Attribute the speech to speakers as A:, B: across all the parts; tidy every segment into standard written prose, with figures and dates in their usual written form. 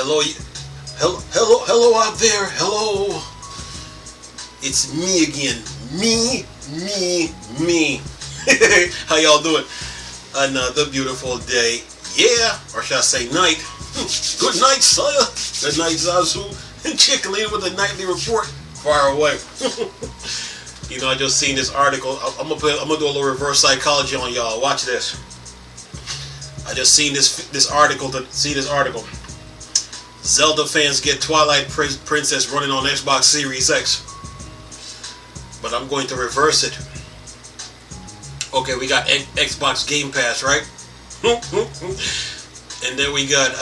A: Hello, hello out there. Hello. It's me again. Me. How y'all doing? Another beautiful day. Yeah, or should I say night? Good night, Sire. Good night, Zazu. And Chickalina with a nightly report. Far away. You know, I just seen this article. I'm gonna do a little reverse psychology on y'all. Watch this. I just seen this article. Zelda fans get Twilight Princess running on Xbox Series X. But I'm going to reverse it. Okay, we got Xbox Game Pass, right? And then we got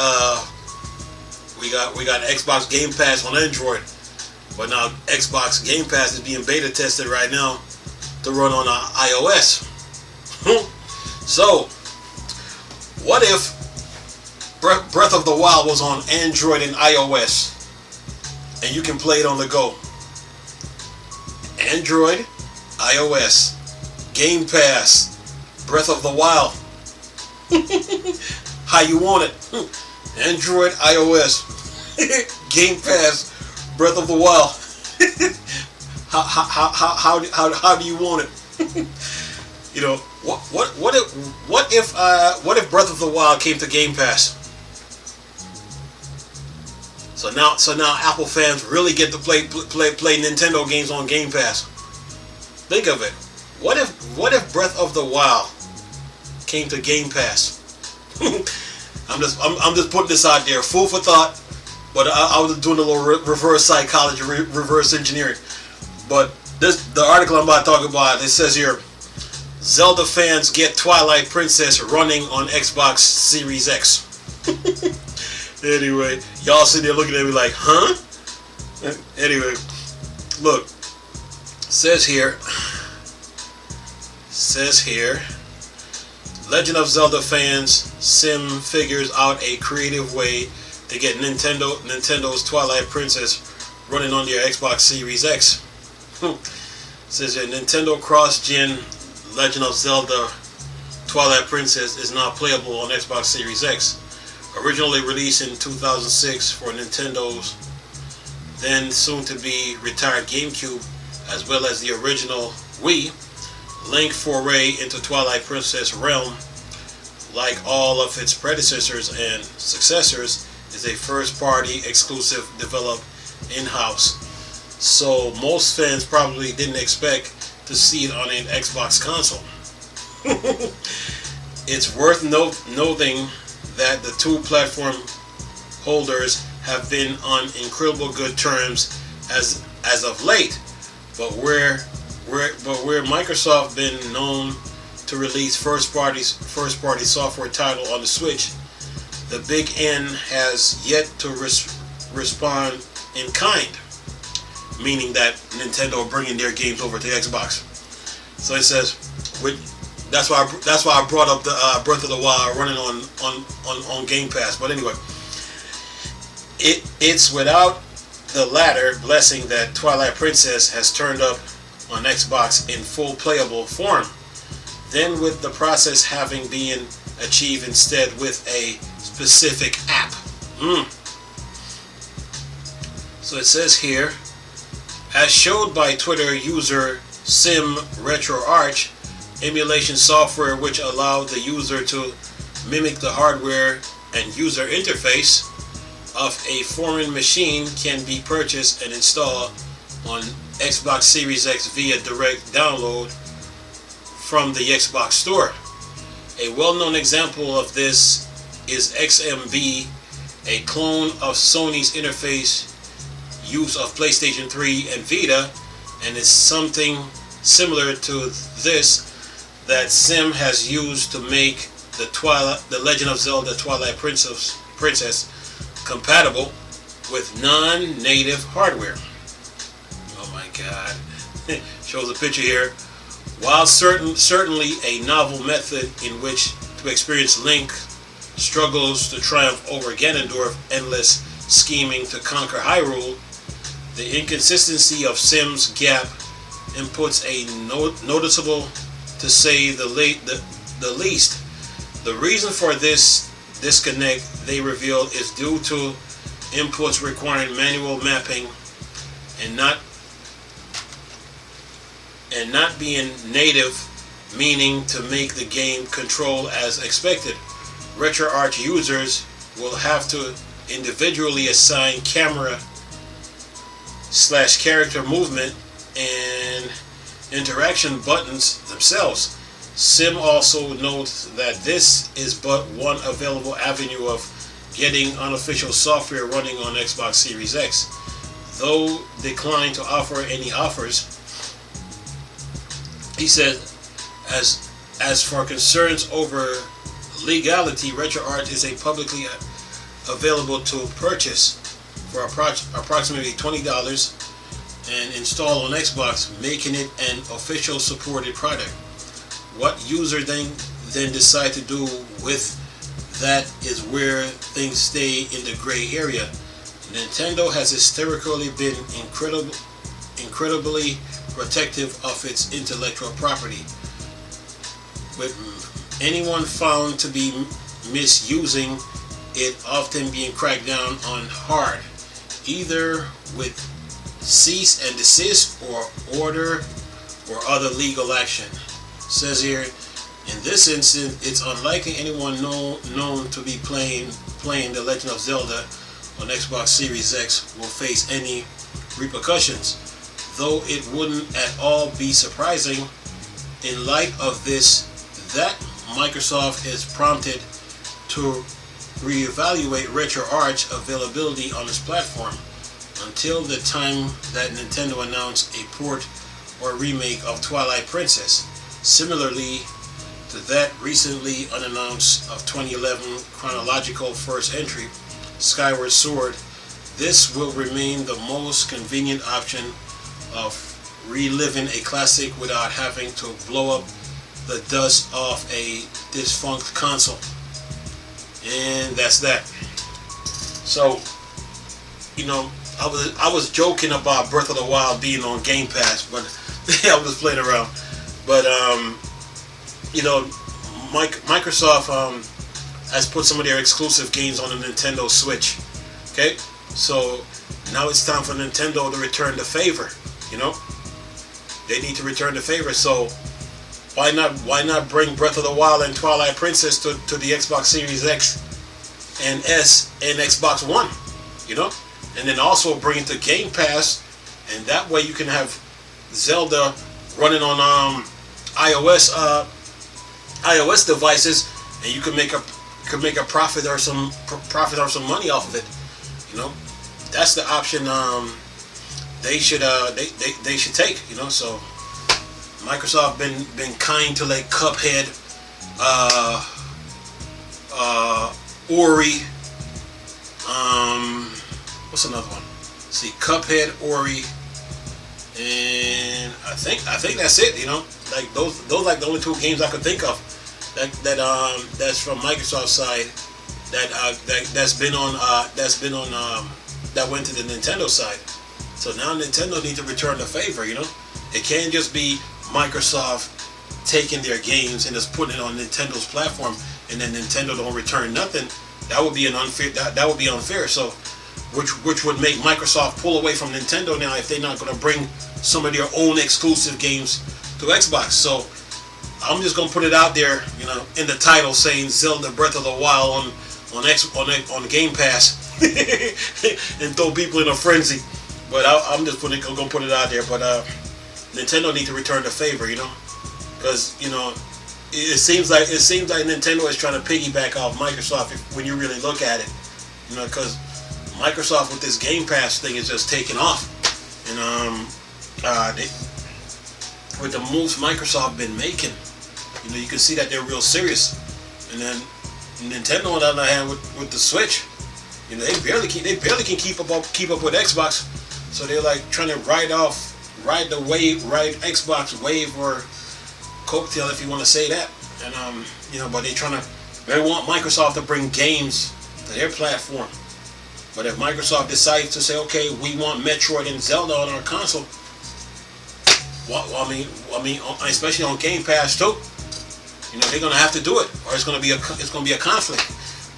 A: Xbox Game Pass on Android. But now Xbox Game Pass is being beta tested right now to run on iOS. So, what if Breath of the Wild was on Android and iOS, and you can play it on the go? Android, iOS, Game Pass, Breath of the Wild. How you want it? Android, iOS, Game Pass, Breath of the Wild. How do you want it? You know, what if Breath of the Wild came to Game Pass? So now Apple fans really get to play Nintendo games on Game Pass. Think of it. What if Breath of the Wild came to Game Pass? I'm just putting this out there, food for thought. But I was doing a little reverse psychology, reverse engineering. But the article I'm about to talk about, it says here, Zelda fans get Twilight Princess running on Xbox Series X. Anyway, y'all sitting there looking at me like, huh? Anyway, look. Says here, Legend of Zelda fans, Sim figures out a creative way to get Nintendo's Twilight Princess running on their Xbox Series X. Says here, Nintendo cross-gen Legend of Zelda Twilight Princess is now playable on Xbox Series X. Originally released in 2006 for Nintendo's then soon-to-be retired GameCube, as well as the original Wii, Link foray into Twilight Princess realm, like all of its predecessors and successors, is a first-party exclusive developed in-house. So most fans probably didn't expect to see it on an Xbox console. It's worth noting that the two platform holders have been on incredible good terms as of late, but where Microsoft been known to release first party software title on the Switch, the Big N has yet to respond in kind, meaning that Nintendo bringing their games over to Xbox. So it says, that's why I brought up the Breath of the Wild running on Game Pass. But anyway, it's without the latter blessing that Twilight Princess has turned up on Xbox in full playable form, then with the process having been achieved instead with a specific app. So it says here, as showed by Twitter user Sim RetroArch, emulation software which allowed the user to mimic the hardware and user interface of a foreign machine can be purchased and installed on Xbox Series X via direct download from the Xbox Store. A well-known example of this is XMB, a clone of Sony's interface use of PlayStation 3 and Vita, and it's something similar to this that Sim has used to make the Legend of Zelda Twilight Princess compatible with non-native hardware. Oh my God. Shows a picture here. While certainly a novel method in which to experience Link struggles to triumph over Ganondorf, endless scheming to conquer Hyrule, the inconsistency of Sim's gap inputs a noticeable, to say the least. The reason for this disconnect, they revealed, is due to inputs requiring manual mapping and not being native, meaning to make the game control as expected. RetroArch users will have to individually assign camera/character movement and interaction buttons themselves. Sim also notes that this is but one available avenue of getting unofficial software running on Xbox Series X. Though declined to offer any offers, he said, as for concerns over legality, RetroArch is a publicly available to purchase for approximately $20 and install on Xbox, making it an official supported product. What users then decide to do with that is where things stay in the gray area. Nintendo has historically been incredibly protective of its intellectual property, with anyone found to be misusing it often being cracked down on hard, either with cease and desist or order or other legal action. It says here, in this instance, it's unlikely anyone known to be playing The Legend of Zelda on Xbox Series X will face any repercussions, though it wouldn't at all be surprising in light of this that Microsoft is prompted to reevaluate RetroArch availability on its platform until the time that Nintendo announced a port or remake of Twilight Princess, similarly to that recently unannounced of 2011 chronological first entry, Skyward Sword. This will remain the most convenient option of reliving a classic without having to blow up the dust off a defunct console. And that's that. So, I was joking about Breath of the Wild being on Game Pass, but I was just playing around. But Microsoft has put some of their exclusive games on the Nintendo Switch. Okay, so now it's time for Nintendo to return the favor. They need to return the favor. So why not bring Breath of the Wild and Twilight Princess to the Xbox Series X and S and Xbox One, and then also bring it to Game Pass, and that way you can have Zelda running on iOS devices, and you could make a profit or some money off of it. That's the option they should take. So Microsoft been kind to like Cuphead, Ori, what's another one? See, Cuphead, Ori, and I think that's it. Like those like the only two games I could think of that's from Microsoft's side that went to the Nintendo side. So now Nintendo needs to return the favor. It can't just be Microsoft taking their games and just putting it on Nintendo's platform, and then Nintendo don't return nothing. That would be unfair. That would be unfair. So, which would make Microsoft pull away from Nintendo now if they're not going to bring some of their own exclusive games to Xbox. So, I'm just going to put it out there, in the title saying Zelda Breath of the Wild on Game Pass, and throw people in a frenzy. But I'm just going to put it out there. But Nintendo need to return the favor, because it seems like Nintendo is trying to piggyback off Microsoft when you really look at it, because Microsoft with this Game Pass thing is just taking off, and with the moves Microsoft been making, you can see that they're real serious. And then Nintendo on the other hand with the Switch, they barely can keep up with Xbox, so they're like trying to ride the Xbox wave or coattail, if you want to say that. And but they want Microsoft to bring games to their platform. But if Microsoft decides to say, okay, we want Metroid and Zelda on our console, I mean, especially on Game Pass too, they're gonna have to do it, or it's gonna be a conflict.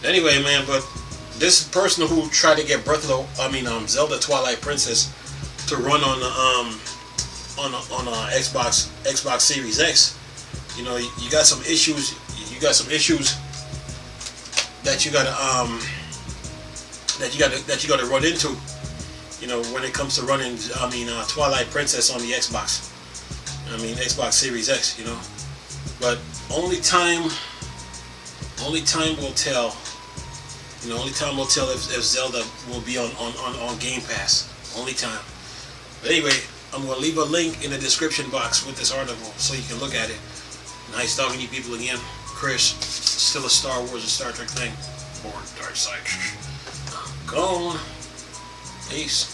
A: Anyway, man, but this person who tried to get Zelda Twilight Princess to run on the Xbox Series X. You know, you got some issues. You got some issues that you gotta run into. You know, when it comes to running, Twilight Princess on the Xbox. Xbox Series X. You know, but only time will tell. You know, only time will tell if Zelda will be on Game Pass. Only time. But anyway, I'm going to leave a link in the description box with this article so you can look at it. Nice talking to you people again. Chris, still a Star Wars and Star Trek thing. Or Dark Side. Gone. Peace.